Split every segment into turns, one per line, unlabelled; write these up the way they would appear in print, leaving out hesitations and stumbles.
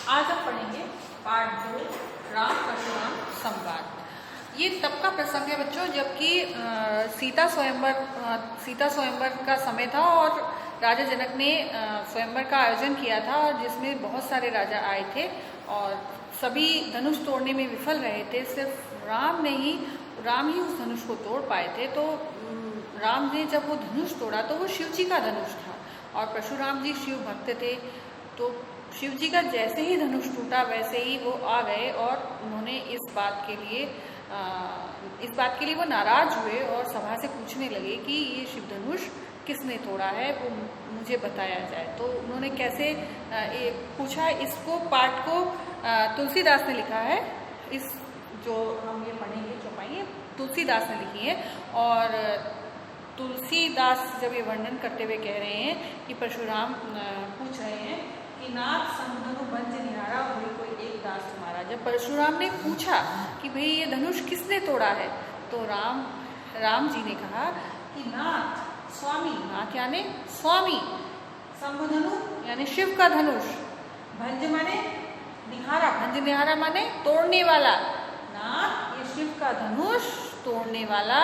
आज हम पढ़ेंगे पार्ट 2 राम परशुराम संवाद। ये तब का प्रसंग है बच्चों जबकि सीता स्वयंवर का समय था और राजा जनक ने स्वयंवर का आयोजन किया था और जिसमें बहुत सारे राजा आए थे और सभी धनुष तोड़ने में विफल रहे थे। सिर्फ राम ही उस धनुष को तोड़ पाए थे। तो राम ने जब वो धनुष तोड़ा तो वो शिव जी का धनुष था और परशुराम जी शिव भक्त थे। तो शिव जी का जैसे ही धनुष टूटा वैसे ही वो आ गए और उन्होंने इस बात के लिए वो नाराज हुए और सभा से पूछने लगे कि ये शिव धनुष किसने तोड़ा है, वो मुझे बताया जाए। तो उन्होंने कैसे पूछा, इसको पाठ को तुलसीदास ने लिखा है। इस जो हम ये पढ़ेंगे चौपाई तुलसीदास ने लिखी है और तुलसीदास जब ये वर्णन करते हुए कह रहे हैं कि परशुराम पूछ रहे हैं कि नाथ संधनु बंज निहारा हुई कोई एक दास तुम्हारा। जब परशुराम ने पूछा कि भाई ये धनुष किसने तोड़ा है तो राम जी ने कहा कि नाथ स्वामी, नाथ यानी स्वामी, संधनु यानी शिव का धनुष, भंज माने निहारा, भंज निहारा माने तोड़ने वाला। नाथ ये शिव का धनुष तोड़ने वाला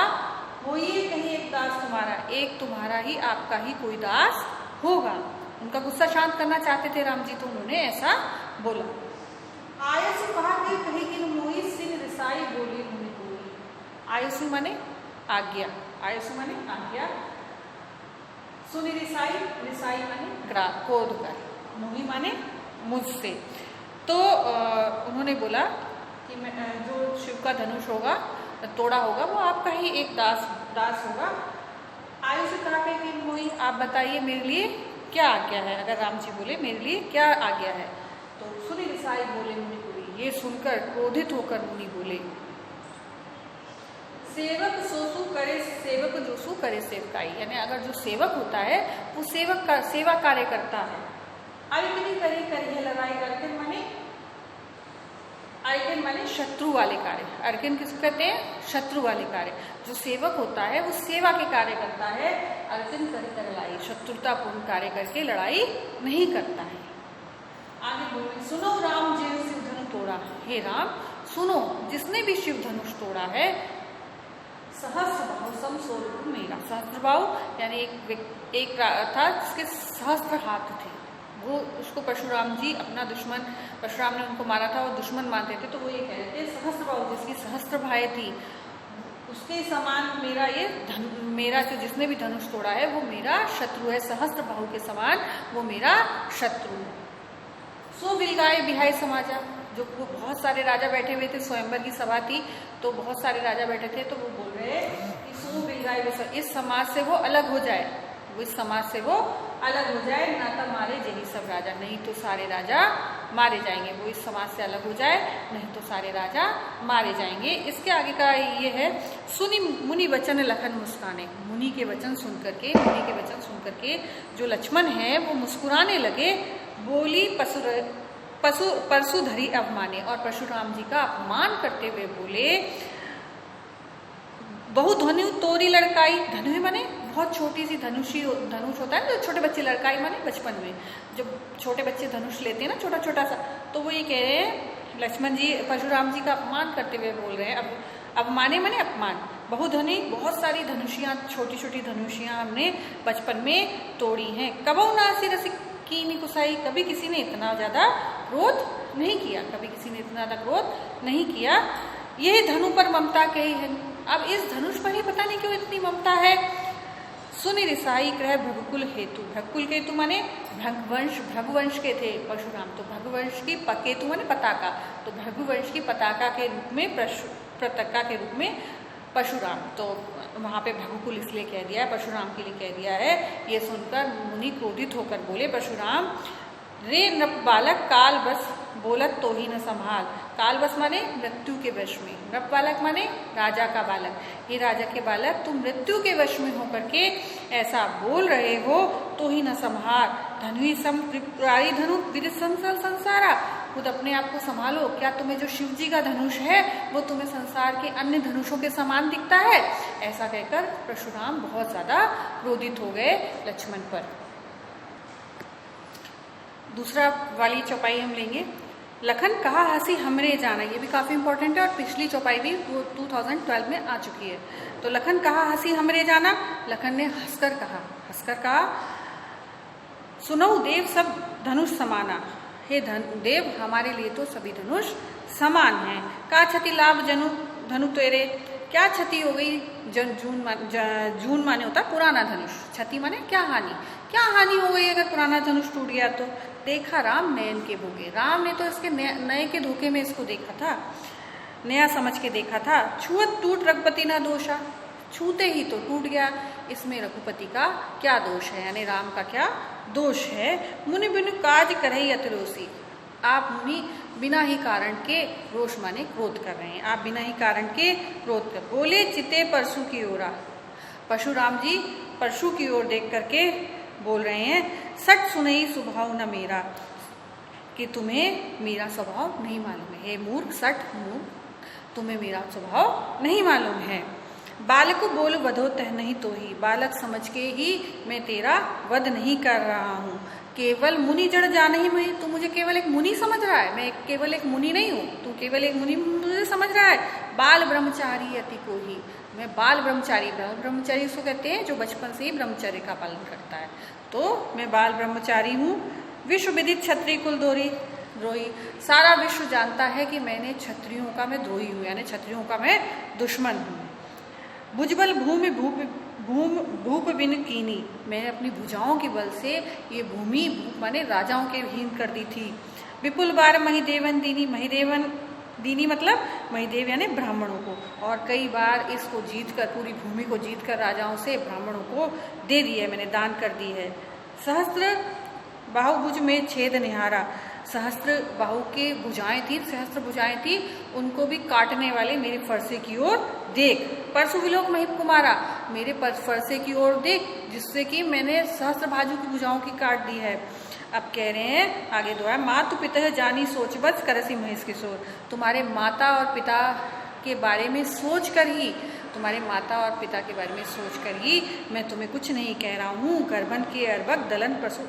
कोई कहीं एक दास तुम्हारा, एक तुम्हारा ही, आपका ही कोई दास होगा। उनका गुस्सा शांत करना चाहते थे राम जी, तो उन्होंने ऐसा बोला। आयसु कहा कि कहीं कि मोही सिंह रिसाई बोली मुनि कोई। आयसु माने आज्ञा, आयसु माने आज्ञा, सुनि रिसाई, रिसाई माने क्रोध कर, मोही माने मुझसे। तो उन्होंने बोला कि मैं जो शिव का धनुष होगा तोड़ा होगा वो आपका ही एक दास होगा। आयु से कहा कि मोही आप बताइए मेरे लिए क्या आज्ञा है। अगर राम जी बोले मेरे लिए क्या आज्ञा है तो सुनि रिसाई बोले मुनि कोई। ये सुनकर क्रोधित होकर मुनि बोले, सेवक सोसु करे सेवक जोसु करे सेवकाई। यानी अगर जो सेवक होता है वो सेवक का सेवा कार्य करता है। अर्घ्य करे करिए लड़ाई, अर्घ्य माने अर्घ्य माने शत्रु वाले कार्य। अर्घ्य किसको कहते हैं? शत्रु वाले कार्य। जो सेवक होता है वो सेवा के कार्य करता है। अर्घ्य कर लड़ाई, शत्रुतापूर्ण कार्य करके लड़ाई नहीं करता है। आगे बोले, सुनो राम जी शिव धनुष तोड़ा। हे राम सुनो, जिसने भी शिव धनुष तोड़ा है, सहस्त्र भाव सम स्वरूप मेरा। सहस्त्र भाव यानी एक था जिसके सहस्त्र हाथ थे, वो उसको परशुराम जी अपना दुश्मन, परशुराम ने उनको मारा था, वो दुश्मन मानते थे। तो वो ये कह रहे थे सहस्त्र भाव, जिसकी सहस्त्र भाई थी उसके समान मेरा जो जिसने भी धनुष तोड़ा है वो मेरा शत्रु है। सहस्त्र भाव के समान वो मेरा शत्रु है। सो बिलगाय बिहाय समाजा, जो वो बहुत सारे राजा बैठे हुए थे, स्वयंवर की सभा थी तो बहुत सारे राजा बैठे थे। तो वो बोल रहे कि सो बिलगाय, इस समाज से वो अलग हो जाए, वो इस समाज से वो अलग हो जाए। ना तो मारे यही सब राजा, नहीं तो सारे राजा मारे जाएंगे। वो इस समाज से अलग हो जाए, नहीं तो सारे राजा मारे जाएंगे। इसके आगे का ये है, सुनी मुनि वचन लखन मुस्काने। मुनि के वचन सुन करके जो लक्ष्मण है वो मुस्कुराने लगे। बोली परशुधरी अवमाने, और परशुराम जी का अपमान करते हुए बोले, बहु धनु तोरी लड़काई। धनु माने बहुत छोटी सी धनुष होता है तो छोटे बच्चे, लड़काई माने बचपन में जब छोटे बच्चे धनुष लेते हैं ना, छोटा छोटा सा। तो वो ये कह रहे हैं लक्ष्मण जी परशुराम जी का अपमान करते हुए बोल रहे हैं। अब अवमाने माने अपमान। बहुधनी बहुत सारी धनुषियाँ, छोटी छोटी धनुषियाँ हमने बचपन में तोड़ी हैं। कबौ नासी रसिक कीनी कुसाई, कभी किसी ने इतना ज्यादा क्रोध नहीं किया, कभी किसी ने इतना ज्यादा क्रोध नहीं किया। यही धनु पर ममता कही है। अब इस धनुष पर ही पता नहीं क्यों इतनी ममता है। सुनि रिसाई ग्रह भृगुकुल हेतु। भृगुकुल हेतु माने भृगुवंश के थे परशुराम, तो भृगुवंश की केतु माने पताका, तो भृगुवंश की पताका के रूप में पताका के रूप में परशुराम। तो वहाँ पे भृगुकुल इसलिए कह दिया है, परशुराम के लिए कह दिया है। ये सुनकर मुनि क्रोधित होकर बोले, परशुराम रे नृप बालक काल बस बोलत तो ही न संभाल। काल बस माने मृत्यु के वश में, नृप बालक माने राजा का बालक। ये राजा के बालक तुम मृत्यु के वश में होकर के ऐसा बोल रहे हो तो ही न संभाल। धनुई सम त्रिपुरारी धनु विदित संसारा, खुद अपने आप को संभालो। क्या तुम्हें जो शिव जी का धनुष है वो तुम्हें संसार के अन्य धनुषों के समान दिखता है? ऐसा कहकर परशुराम बहुत ज्यादा क्रोधित हो गए लक्ष्मण पर। दूसरा वाली चौपाई हम लेंगे। लखन कहा हंसी हमरे जाना, ये भी काफ़ी इंपॉर्टेंट है और पिछली चौपाई भी वो 2012 में आ चुकी है। तो लखन कहा हंसी हमरे जाना, लखन ने हंसकर कहा सुनो देव सब धनुष समाना, हे देव हमारे लिए तो सभी धनुष समान हैं। का क्षति लाभ जनु धनु तेरे, क्या क्षति हो गई? जून माने होता पुराना धनुष, क्षति माने क्या हानि हो गई अगर पुराना धनुष टूट गया तो? देखा राम नयन के भोगे, राम ने तो इसके नए के धोखे में इसको देखा था, नया समझ के देखा था। छुअत टूट रघुपति ना दोषा, छूते ही तो टूट गया, इसमें रघुपति का क्या दोष है, यानी राम का क्या दोष है? मुनि बिनु काज करहि अतिरोसी, आप मुनि बिना ही कारण के रोष माने क्रोध कर रहे हैं, आप बिना ही कारण के क्रोध कर। बोले चिते परशु की ओरा, परशुराम जी परशु की ओर देख करके बोल रहे हैं, सट सुनई स्वभाव न मेरा, कि तुम्हें मेरा स्वभाव नहीं मालूम है। हे मूर्ख, सट मूर्ख, तुम्हें मेरा स्वभाव नहीं मालूम है। बालक को बोल वधो तह नहीं तो ही, बालक समझ के ही मैं तेरा वध नहीं कर रहा हूँ। केवल मुनि जड़ जान ही मैं, तू मुझे केवल एक मुनि समझ रहा है, मैं केवल एक मुनि नहीं हूँ, तू केवल एक मुनि मुझे समझ रहा है। बाल ब्रह्मचारी अति को ही, मैं बाल ब्रह्मचारी उसको कहते हैं जो बचपन से ही ब्रह्मचर्य का पालन करता है, तो मैं बाल ब्रह्मचारी हूँ। विश्व विदित क्षत्रिय कुल द्रोही, सारा विश्व जानता है कि मैंने क्षत्रियों का मैं द्रोही हूँ, यानी क्षत्रियों का मैं दुश्मन हूँ। भुजबल भूमि भूप बिन कीनी, मैंने अपनी भुजाओं के बल से ये भूमि माने राजाओं के हीन कर दी थी। विपुल बार महिदेवन दीनी मतलब महिदेव यानी ब्राह्मणों को, और कई बार इसको जीतकर, पूरी भूमि को जीतकर राजाओं से ब्राह्मणों को दे दी है, मैंने दान कर दी है। सहस्त्र बाहुभुज में छेद निहारा, सहस्त्र बाहु के भुजाएं थी, सहस्त्र भुजाएं थी, उनको भी काटने वाले मेरे फरसे की ओर देख। परसु विलोक महिप कुमारा, मेरे फरसे की ओर देख, जिससे कि मैंने सहस्त्र बाजू की भुजाओं की काट दी है। अब कह रहे हैं आगे दोहरा, मातु पिता जानी सोच बच करसी महेश किशोर, तुम्हारे माता और पिता के बारे में सोच कर ही, तुम्हारे माता और पिता के बारे में सोच कर ही मैं तुम्हें कुछ नहीं कह रहा हूँ। गर्भन के अर्भक दलन परसु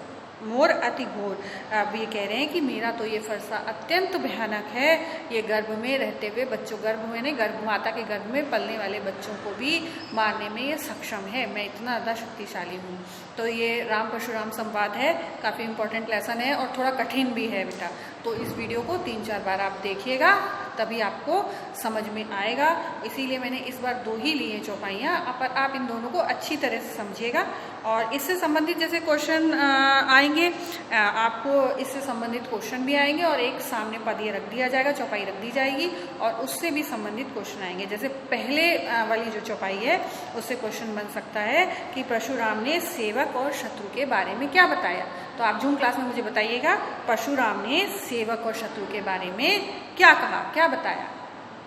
मोर अति घोर, अब ये कह रहे हैं कि मेरा तो ये फरसा अत्यंत भयानक है, ये गर्भ में रहते हुए बच्चों, गर्भ में नहीं, गर्भ माता के गर्भ में पलने वाले बच्चों को भी मारने में ये सक्षम है, मैं इतना ज़्यादा शक्तिशाली हूँ। तो ये राम परशुराम संवाद है, काफ़ी इंपॉर्टेंट लेसन है और थोड़ा कठिन भी है बेटा, तो इस वीडियो को 3-4 बार आप देखिएगा तभी आपको समझ में आएगा। इसीलिए मैंने इस बार 2 ही लिए चौपाइयाँ, पर आप इन दोनों को अच्छी तरह से समझिएगा। और इससे संबंधित जैसे क्वेश्चन आएंगे, आपको इससे संबंधित क्वेश्चन भी आएंगे और एक सामने पद ये रख दिया जाएगा, चौपाई रख दी जाएगी और उससे भी संबंधित क्वेश्चन आएंगे। जैसे पहले वाली जो चौपाई है उससे क्वेश्चन बन सकता है कि परशुराम ने सेवक और शत्रु के बारे में क्या बताया, तो आप जून क्लास में मुझे बताइएगा परशुराम ने सेवक और शत्रु के बारे में क्या कहा, क्या बताया।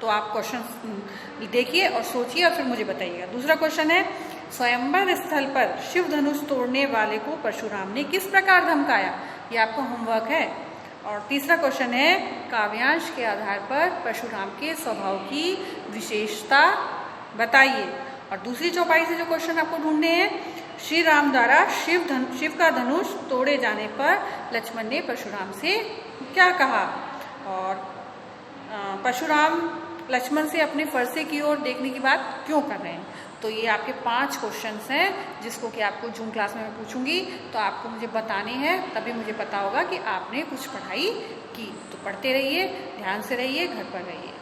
तो आप क्वेश्चन देखिए और सोचिए और फिर मुझे बताइएगा। दूसरा क्वेश्चन है, स्वयंवर स्थल पर शिव धनुष तोड़ने वाले को परशुराम ने किस प्रकार धमकाया, ये आपका होमवर्क है। और तीसरा क्वेश्चन है, काव्यांश के आधार पर परशुराम के स्वभाव की विशेषता बताइए। और दूसरी चौपाई से जो क्वेश्चन आपको ढूंढने हैं, श्री राम द्वारा शिव का धनुष तोड़े जाने पर लक्ष्मण ने परशुराम से क्या कहा, और परशुराम लक्ष्मण से अपने फरसे की ओर देखने की बात क्यों कर रहे हैं। तो ये आपके 5 क्वेश्चंस हैं जिसको कि आपको जून क्लास में मैं पूछूंगी, तो आपको मुझे बताने हैं, तभी मुझे पता होगा कि आपने कुछ पढ़ाई की। तो पढ़ते रहिए, ध्यान से रहिए, घर पर रहिए।